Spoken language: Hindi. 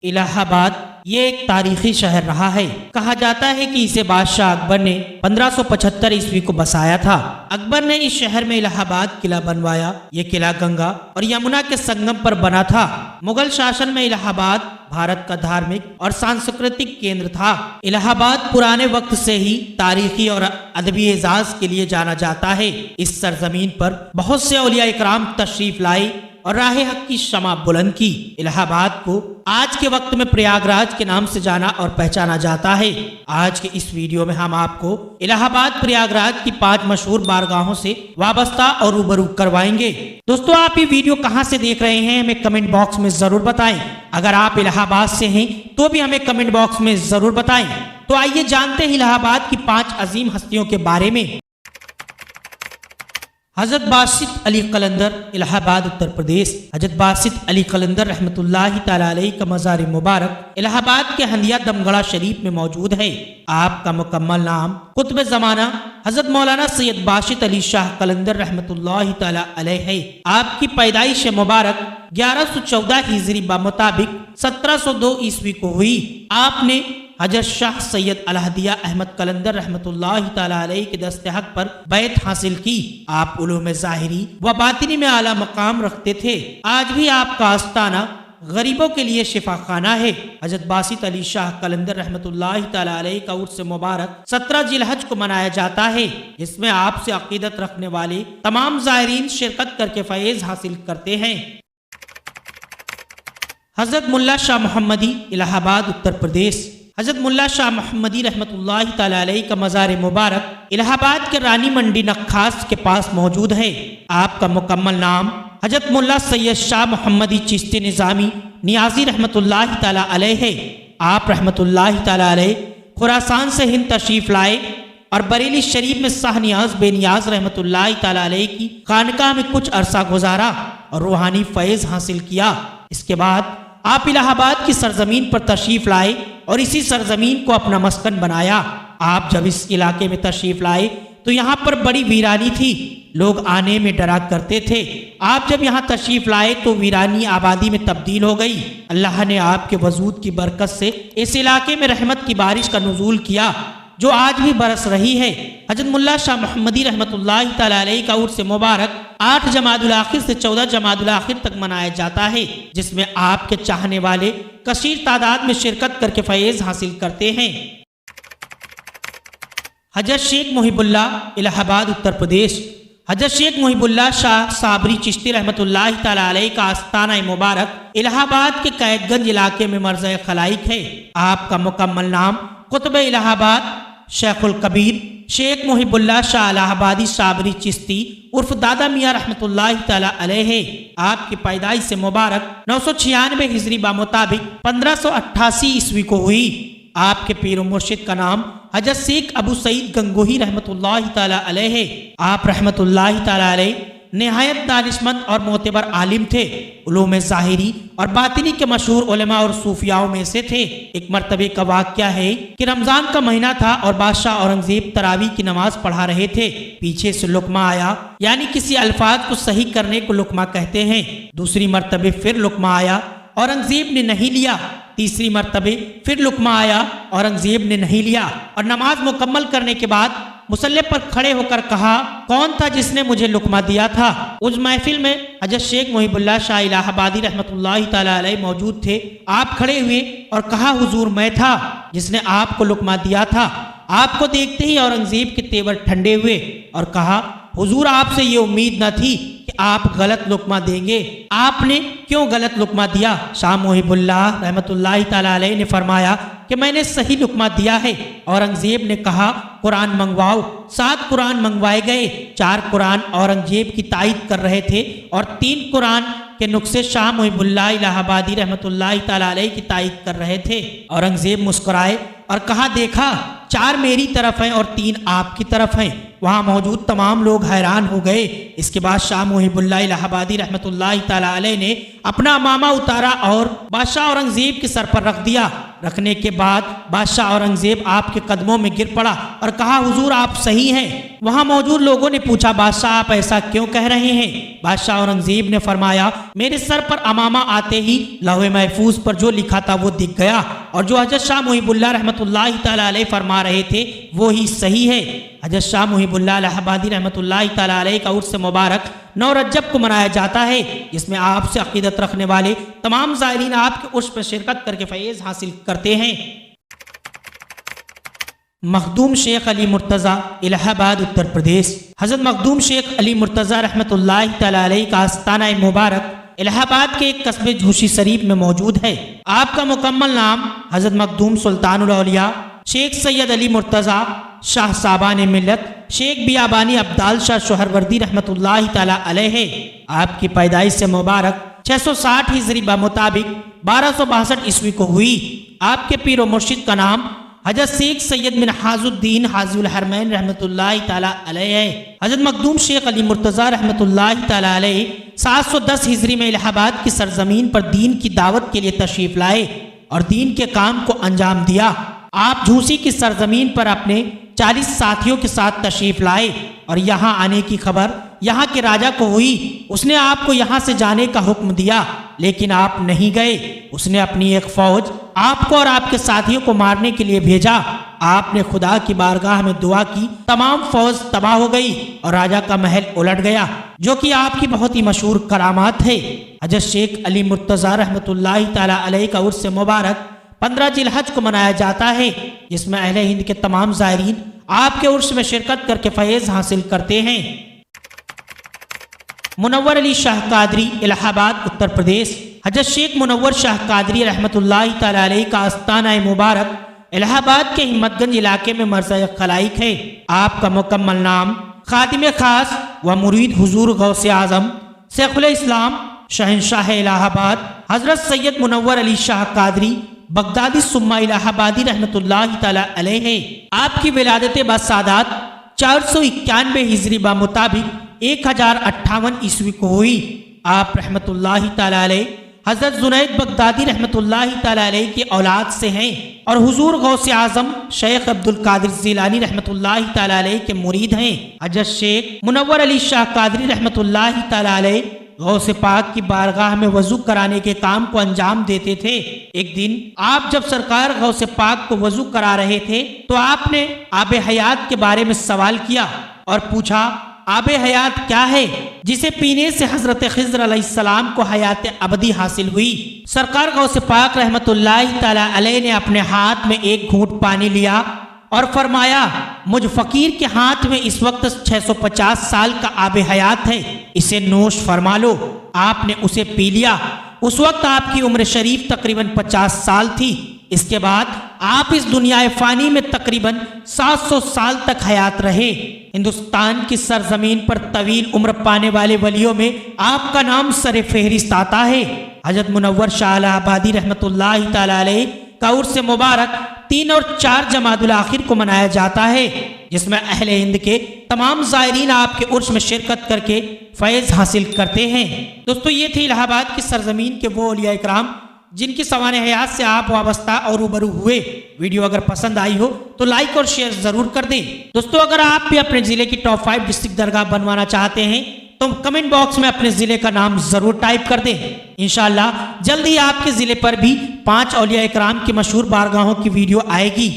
इलाहाबाद ये एक तारीखी शहर रहा है। कहा जाता है कि इसे बादशाह अकबर ने 1575 ईस्वी को बसाया था। अकबर ने इस शहर में इलाहाबाद किला बनवाया। ये किला गंगा और यमुना के संगम पर बना था। मुगल शासन में इलाहाबाद भारत का धार्मिक और सांस्कृतिक केंद्र था। इलाहाबाद पुराने वक्त से ही तारीखी और अदबी एजाज के लिए जाना जाता है। इस सरजमीन पर बहुत से औलिया इकराम तशरीफ लाए और राह हक की शमा बुलंद की। इलाहाबाद को आज के वक्त में प्रयागराज के नाम से जाना और पहचाना जाता है। आज के इस वीडियो में हम आपको इलाहाबाद प्रयागराज की 5 मशहूर बारगाहों से वाबस्ता और रूबरू करवाएंगे। दोस्तों, आप ये वीडियो कहां से देख रहे हैं हमें कमेंट बॉक्स में जरूर बताएं। अगर आप इलाहाबाद से हैं तो भी हमें कमेंट बॉक्स में जरूर बताएं। तो आइए जानते हैं इलाहाबाद की 5 अजीम हस्तियों के बारे में। हजरत बासित अली कलंदर, इलाहाबाद उत्तर प्रदेश। हजरत बासित अली कलंदर रहमतुल्लाहि तआला अलैहि का मज़ार मुबारक इलाहाबाद के हंदिया दमगढ़ा शरीफ में मौजूद है। आपका मुकम्मल नाम कुतुब ज़माना हजरत मौलाना सैयद बासित अली शाह कलंदर रहमतुल्लाहि तआला अलैहि है। आपकी पैदाइश मुबारक 1114 हिजरी मुताबिक 1702 ईस्वी को हुई। आपने हजरत शाह सैयद अलहदिया अहमद कलंदर रहमतुल्लाहि तआला अलैहि के दस्ते हक पर बैत हासिल की। आप उलूम ज़ाहिरी व बातिनी में आला मकाम रखते थे। आज भी आपका आस्ताना गरीबों के लिए शिफा खाना है। हजरत बासित अली शाह कलंदर रहमतुल्लाहि तआला अलैहि का उर्स मुबारक 17 जिलहज को मनाया जाता है, जिसमें आपसे अकीदत रखने वाले तमाम ज़ाहिरीन शिरकत करके फैज़ हासिल करते हैं। हजरत मुल्ला शाह मोहम्मदी, इलाहाबाद उत्तर प्रदेश। हजरत मुल्ला शाह मोहम्मदी रहमतुल्लाहि तआला अलैहि का मज़ार मुबारक इलाहाबाद के रानी मंडी नक्खास के पास मौजूद है। आपका मुकम्मल नाम हजरत मुल्ला सैयद शाह मोहम्मदी चिश्ती निज़ामी नियाज़ी रहमतुल्लाहि तआला अलैहि है। आप रहमतुल्लाहि तआला अलैहि खुरासान से हिंद तशरीफ लाए और बरेली शरीफ में शाह नियाज बेनियाज रहमतुल्लाहि तआला अलैहि की खानकाह में कुछ अरसा गुजारा और रूहानी फैज़ हासिल किया। इसके बाद आप इलाहाबाद की सरजमीन पर तशरीफ लाए और इसी सरजमीन को अपना मस्कन बनाया। आप जब इस इलाके में तशरीफ लाए तो यहाँ पर बड़ी वीरानी थी, लोग आने में डरा करते थे। आप जब यहाँ तशरीफ लाए तो वीरानी आबादी में तब्दील हो गई। अल्लाह ने आपके वजूद की बरकत से इस इलाके में रहमत की बारिश का नुज़ूल किया, जो आज भी बरस रही है। हजरत मुल्ला शाह मोहम्मदी रहमतुल्लाहि तआला अलैहि का उर्स मुबारक 8 जमादुल आखिर से 14 जमादुल आखिर तक मनाया जाता है, जिसमें आपके चाहने वाले कसीर तादाद में शिरकत करके फैज़ हासिल करते हैं। हजरत शेख मुहिबुल्लाह, इलाहाबाद उत्तर प्रदेश। हजरत शेख मुहिबुल्लाह शाह साबरी चिश्ती रहमतुल्लाहि तआला अलैहि का आस्ताना मुबारक इलाहाबाद के कैदगंज इलाके में मर्ज़ खलाइक है। आपका मुकम्मल नाम कुतुब इलाहाबाद शेखुल कबीर शेख मुहिबुल्लाह शाह इलाहाबादी साबरी चिश्ती उर्फ दादा मियाँ रहमतुल्लाहि तआला अलैहि है। आपकी पैदाइश से मुबारक 996 हिजरी मुताबिक 1588 ईस्वी को हुई। आपके पीर मुर्शिद का नाम हजरत शेख अबू सईद गंगोही रहमतुल्लाहि तआला अलैहि है। आप रहमतुल्लाहि तआला अलैहि निहायत दानिशमंद और मोतबर आलिम थे। उलूम ज़ाहिरी और बातिनी के मशहूर उलमा और सूफियाओं में से थे। एक मरतबे का वाक़या है कि रमज़ान का महीना था और बादशाह औरंगज़ेब तरावी की नमाज पढ़ा रहे थे। पीछे से लुकमा आया, यानी किसी अल्फाज को सही करने को लुकमा कहते हैं। दूसरी मरतबे फिर लुकमा आया, औरंगज़ेब ने नहीं लिया। तीसरी मरतबे फिर लुकमा आया, औरंगज़ेब ने नहीं लिया और नमाज मुकम्मल करने के बाद मुसल्ले पर खड़े होकर कहा, कौन था जिसने मुझे लुकमा दिया था? उस महफिल में हजरत शेख मुहिबुल्लाह शाह इलाहाबादी रहमतुल्लाहि तआला अलैहि मौजूद थे। आप खड़े हुए और कहा, हुजूर मैं था जिसने आपको लुकमा दिया था। आपको देखते ही औरंगज़ेब के तेवर ठंडे हुए और कहा, हुजूर आपसे ये उम्मीद न थी कि आप गलत लुकमा देंगे, आपने क्यों गलत लुकमा दिया? शाह मुहिबुल्लाह रहमतुल्लाहि तआला अलैहि ने फरमाया कि मैंने सही लुकमा दिया है। औरंगज़ेब ने कहा, कुरान मंगवाओ। 7 कुरान मंगवाए गए। 4 कुरान औरंगज़ेब की तायद कर रहे थे और 3 कुरान के नुस्खे शाह मुहिबुल्लाह इलाहाबादी रहमतुल्लाहि तआला अलैहि की तायद कर रहे थे। औरंगज़ेब मुस्कुराए और कहा, देखा 4 मेरी तरफ हैं और 3 आपकी तरफ हैं। वहाँ मौजूद तमाम लोग हैरान हो गए। इसके बाद शाह मुहिबुल्लाह इलाहाबादी रहमतुल्लाहि तआला अलैहि ने अपना अमामा उतारा और बादशाह औरंगज़ेब के सर पर रख दिया। रखने के बाद बादशाह औरंगजेब आपके कदमों में गिर पड़ा और कहा, हुजूर आप सही हैं। वहां मौजूद लोगों ने पूछा, बादशाह आप ऐसा क्यों कह रहे हैं? बादशाह औरंगजेब ने फरमाया, मेरे सर पर अमामा आते ही लौहे महफूज पर जो लिखा था वो दिख गया और जो हजरत शाह मुहिबुल्लाह रहमतुल्लाहि तआला अलैह फरमा रहे थे वो ही सही है। हजरत शाह मुहिबुल्लाह इलाहाबादी रहमतुल्लाहि तआला अलैह का उर्स मुबारक 9 रजब को मनाया जाता है, जिसमें आपसे अकीदत रखने वाले तमाम ज़ायरीन आपके उर्स पर शिरकत करके फैज़ हासिल करते हैं। मखदूम शेख अली मुर्तज़ा इलाहाबाद उत्तर प्रदेश। हज़रत मखदूम शेख अली मुर्तज़ा रहमतुल्लाहि तआला अलैह का आस्ताना मुबारक इलाहाबाद के एक कस्बे झूसी शरीफ में मौजूद है। आपका मुकम्मल नाम हज़रत मखदूम सुल्तानुल औलिया शेख सैयद अली मुर्तज़ा शाह साबान मिल्लत शेख बियाबानी अब्दाल शाह शोहरवर्दी रहमतुल्लाहि तआला अलैह है। आपकी पैदाइश से मुबारक 660 हिजरी मुताबिक 1262 ईस्वी को हुई। आपके पीर व मुर्शिद का नाम हजरत शेख सैयद बिन हाजुद्दीन हाजिउल हरमैन रहमतुल्लाहि तआला अलैह है। हजरत मखदूम शेख अली मुर्तज़ा रहमतुल्लाहि तआला अलैह 710 हिजरी में इलाहाबाद की सरजमीन पर दीन की दावत के लिए तशरीफ लाए और दीन के काम को अंजाम दिया। आप झूसी की सरजमीन पर अपने 40 साथियों के साथ तशरीफ लाए और यहाँ आने की खबर यहाँ के राजा को हुई। उसने आपको यहाँ से जाने का हुक्म दिया, लेकिन आप नहीं गए। उसने अपनी एक फौज आपको और आपके साथियों को मारने के लिए भेजा। आपने खुदा की बारगाह में दुआ की, तमाम फौज तबाह हो गई और राजा का महल उलट गया, जो कि आपकी बहुत ही मशहूर करामात है। हजरत शेख अली मुर्तज़ा रहमतुल्लाहि तआला अलैह का उर्स मुबारक 15 जिलहज को मनाया जाता है, जिसमें अहले हिंद के तमाम ज़ायरीन आपके उर्स में शिरकत करके फैज़ हासिल करते हैं। मुनव्वर अली शाह कादरी इलाहाबाद उत्तर प्रदेश। हजरत शेख मुनव्वर शाह कादरी रहमतुल्लाहि तआला अलैह का आस्ताना मुबारक इलाहाबाद के हिम्मतगंज इलाके में मरज़ खलाइक है। आपका मुकम्मल नाम खादिम खास व मुरीद हुजूर गौसे आज़म शेखुल इस्लाम शहंशाह इलाहाबाद हजरत सैयद मुनव्वर अली शाह कादरी बगदादी सुम्मा इलाहाबादी रहमतुल्लाहि तआला अलैह है। आपकी विलादत बसादात 491 हिजरी मुताबिक 1058 ईस्वी को हुई। आप रहमतुल्लाहि तआला अलैह हजरत जुनैद बगदादी रहमतुल्लाहि तआला अलैह की औलाद से हैं और हुजूर गौसे आज़म शेख अब्दुल कादिर जिलानी रहमतुल्लाहि तआला अलैह के मुरीद हैं। हजरत शेख मुनव्वर अली शाह कादरी रहमतुल्लाहि तआला अलैह गौसे पाक की बारगाह में वजू कराने के काम को अंजाम देते थे। एक दिन आप जब सरकार गौसे पाक को वजू करा रहे थे तो आपने आबे हयात के बारे में सवाल किया और पूछा, आबे हयात क्या है जिसे पीने से हजरत खिज़्र अलैहिस्सलाम को हयात अबदी हासिल हुई? सरकार गौसे पाक रहमतुल्लाहि तआला अलैह ने अपने हाथ में एक घूंट पानी लिया और फरमाया, मुझ फकीर के हाथ में इस वक्त 650 साल का आबे हयात है, इसे नोश फरमा लो। आपने उसे पी लिया। उस वक्त आपकी उम्र शरीफ तकरीबन 50 साल थी। इसके बाद आप इस दुनिया फ़ानी में तकरीबन 700 साल तक हयात रहे। हिंदुस्तान की सरजमीन पर तवील उम्र पाने वाले वलियों में आपका नाम सरे फहरिस्त आता है। हजरत मुनव्वर शाह इलाहाबादी रहमतुल्लाहि तआला अलैह का उर्स मुबारक 3 और 4 जमादुल आखिर को मनाया जाता है, जिसमें अहले हिंद के तमाम ज़ायरीन आपके उर्स में शिरकत करके फैज़ हासिल करते हैं। दोस्तों, ये थे इलाहाबाद की सरजमीन के वो औलिया इकराम जिनकी सवाने हयात से आप वाबस्ता और रूबरू हुए। वीडियो अगर पसंद आई हो तो लाइक और शेयर जरूर कर दें। दोस्तों, अगर आप भी अपने जिले की टॉप 5 डिस्ट्रिक्ट दरगाह बनवाना चाहते हैं तो कमेंट बॉक्स में अपने जिले का नाम जरूर टाइप कर दें। इंशाअल्लाह जल्द ही आपके जिले पर भी 5 औलिया इकराम की मशहूर बारगाहों की वीडियो आएगी।